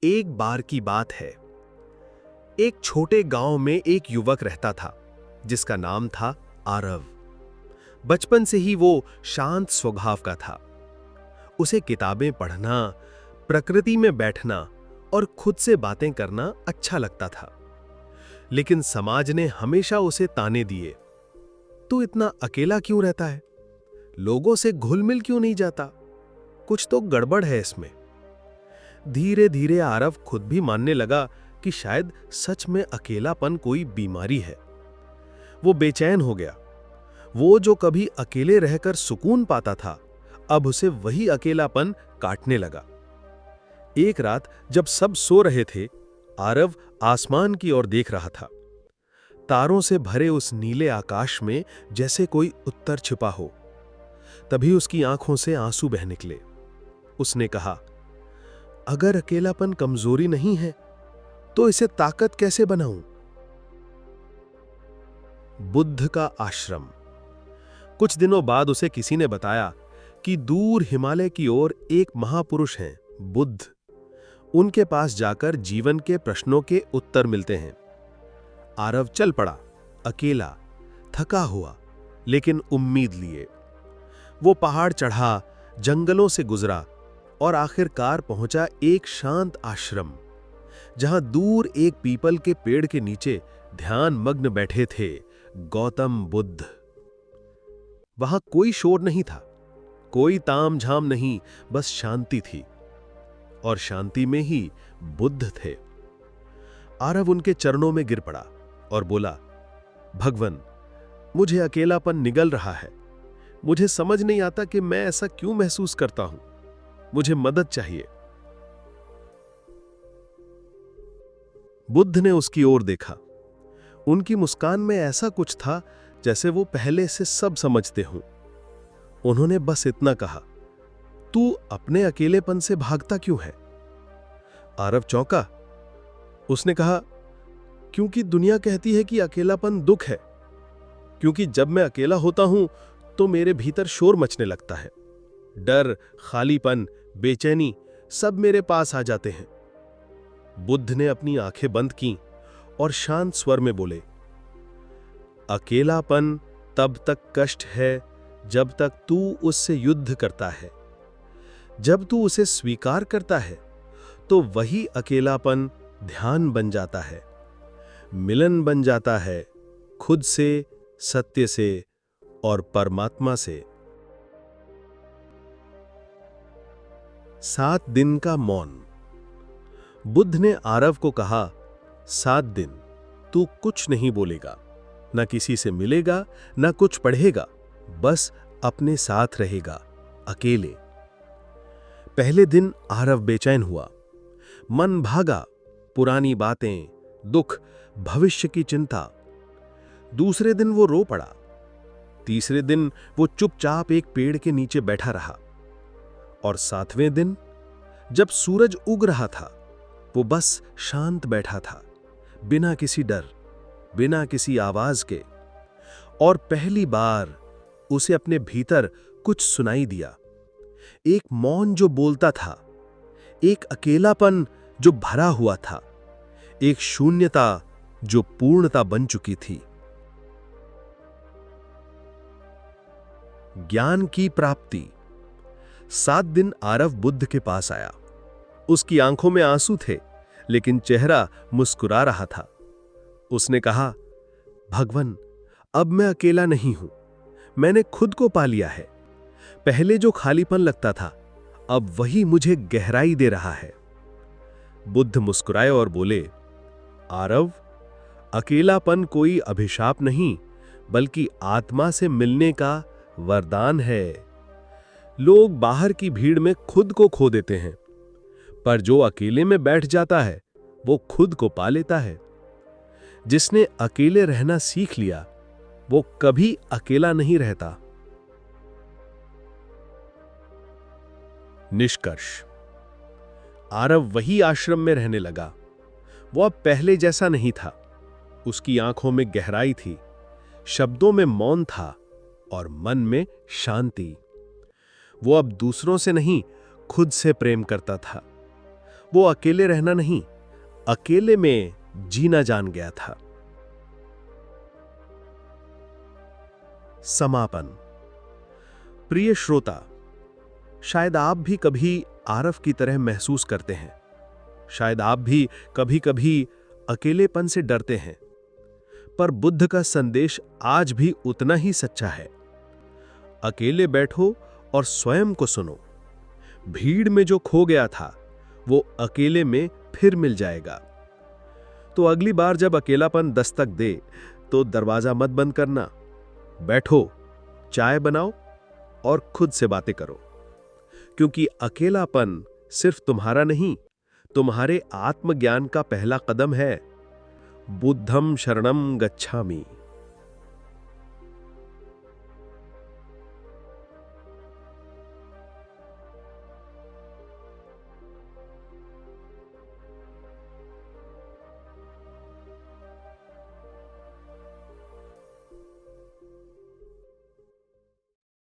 एक बार की बात है। एक छोटे गांव में एक युवक रहता था जिसका नाम था आरव। बचपन से ही वो शांत स्वभाव का था। उसे किताबें पढ़ना, प्रकृति में बैठना और खुद से बातें करना अच्छा लगता था। लेकिन समाज ने हमेशा उसे ताने दिए, तू इतना अकेला क्यों रहता है? लोगों से घुल मिल क्यों नहीं जाता? कुछ तो गड़बड़ है इसमें। धीरे धीरे आरव खुद भी मानने लगा कि शायद सच में अकेलापन कोई बीमारी है। वो बेचैन हो गया। वो जो कभी अकेले रहकर सुकून पाता था, अब उसे वही अकेलापन काटने लगा। एक रात जब सब सो रहे थे, आरव आसमान की ओर देख रहा था। तारों से भरे उस नीले आकाश में जैसे कोई उत्तर छिपा हो। तभी उसकी आंखों से आंसू बह निकले। उसने कहा, अगर अकेलापन कमजोरी नहीं है तो इसे ताकत कैसे बनाऊं? बुद्ध का आश्रम। कुछ दिनों बाद उसे किसी ने बताया कि दूर हिमालय की ओर एक महापुरुष हैं, बुद्ध। उनके पास जाकर जीवन के प्रश्नों के उत्तर मिलते हैं। आरव चल पड़ा, अकेला, थका हुआ, लेकिन उम्मीद लिए। वो पहाड़ चढ़ा, जंगलों से गुजरा और आखिरकार पहुंचा एक शांत आश्रम, जहां दूर एक पीपल के पेड़ के नीचे ध्यान मग्न बैठे थे गौतम बुद्ध। वहां कोई शोर नहीं था, कोई तामझाम नहीं, बस शांति थी। और शांति में ही बुद्ध थे। आरव उनके चरणों में गिर पड़ा और बोला, भगवन, मुझे अकेलापन निगल रहा है। मुझे समझ नहीं आता कि मैं ऐसा क्यों महसूस करता हूं। मुझे मदद चाहिए। बुद्ध ने उसकी ओर देखा। उनकी मुस्कान में ऐसा कुछ था जैसे वो पहले से सब समझते हों। उन्होंने बस इतना कहा, तू अपने अकेलेपन से भागता क्यों है? आरव चौंका। उसने कहा, क्योंकि दुनिया कहती है कि अकेलापन दुख है। क्योंकि जब मैं अकेला होता हूं तो मेरे भीतर शोर मचने लगता है। डर, खालीपन, बेचैनी सब मेरे पास आ जाते हैं। बुद्ध ने अपनी आंखें बंद कीं और शांत स्वर में बोले, अकेलापन तब तक कष्ट है जब तक तू उससे युद्ध करता है। जब तू उसे स्वीकार करता है तो वही अकेलापन ध्यान बन जाता है, मिलन बन जाता है, खुद से, सत्य से और परमात्मा से। 7 दिन का मौन। बुद्ध ने आरव को कहा, 7 दिन तू कुछ नहीं बोलेगा, न किसी से मिलेगा, न कुछ पढ़ेगा, बस अपने साथ रहेगा, अकेले। पहले दिन आरव बेचैन हुआ। मन भागा, पुरानी बातें, दुख, भविष्य की चिंता। दूसरे दिन वो रो पड़ा। तीसरे दिन वो चुपचाप एक पेड़ के नीचे बैठा रहा। और 7वें दिन जब सूरज उग रहा था, वो बस शांत बैठा था, बिना किसी डर, बिना किसी आवाज के। और पहली बार उसे अपने भीतर कुछ सुनाई दिया। एक मौन जो बोलता था, एक अकेलापन जो भरा हुआ था, एक शून्यता जो पूर्णता बन चुकी थी। ज्ञान की प्राप्ति। 7 दिन आरव बुद्ध के पास आया। उसकी आंखों में आंसू थे, लेकिन चेहरा मुस्कुरा रहा था। उसने कहा, भगवन, अब मैं अकेला नहीं हूं। मैंने खुद को पा लिया है। पहले जो खालीपन लगता था, अब वही मुझे गहराई दे रहा है। बुद्ध मुस्कुराए और बोले, आरव, अकेलापन कोई अभिशाप नहीं, बल्कि आत्मा से मिलने का वरदान है। लोग बाहर की भीड़ में खुद को खो देते हैं, पर जो अकेले में बैठ जाता है, वो खुद को पा लेता है। जिसने अकेले रहना सीख लिया, वो कभी अकेला नहीं रहता। निष्कर्ष। आरव वही आश्रम में रहने लगा। वो अब पहले जैसा नहीं था। उसकी आंखों में गहराई थी, शब्दों में मौन था और मन में शांति। वो अब दूसरों से नहीं, खुद से प्रेम करता था। वो अकेले रहना नहीं, अकेले में जीना जान गया था। समापन। प्रिय श्रोता, शायद आप भी कभी आरव की तरह महसूस करते हैं। शायद आप भी कभी-कभी अकेलेपन से डरते हैं। पर बुद्ध का संदेश आज भी उतना ही सच्चा है। अकेले बैठो और स्वयं को सुनो। भीड़ में जो खो गया था, वो अकेले में फिर मिल जाएगा। तो अगली बार जब अकेलापन दस्तक दे, तो दरवाजा मत बंद करना। बैठो, चाय बनाओ और खुद से बातें करो। क्योंकि अकेलापन सिर्फ तुम्हारा नहीं, तुम्हारे आत्मज्ञान का पहला कदम है। बुद्धं शरणं गच्छामि।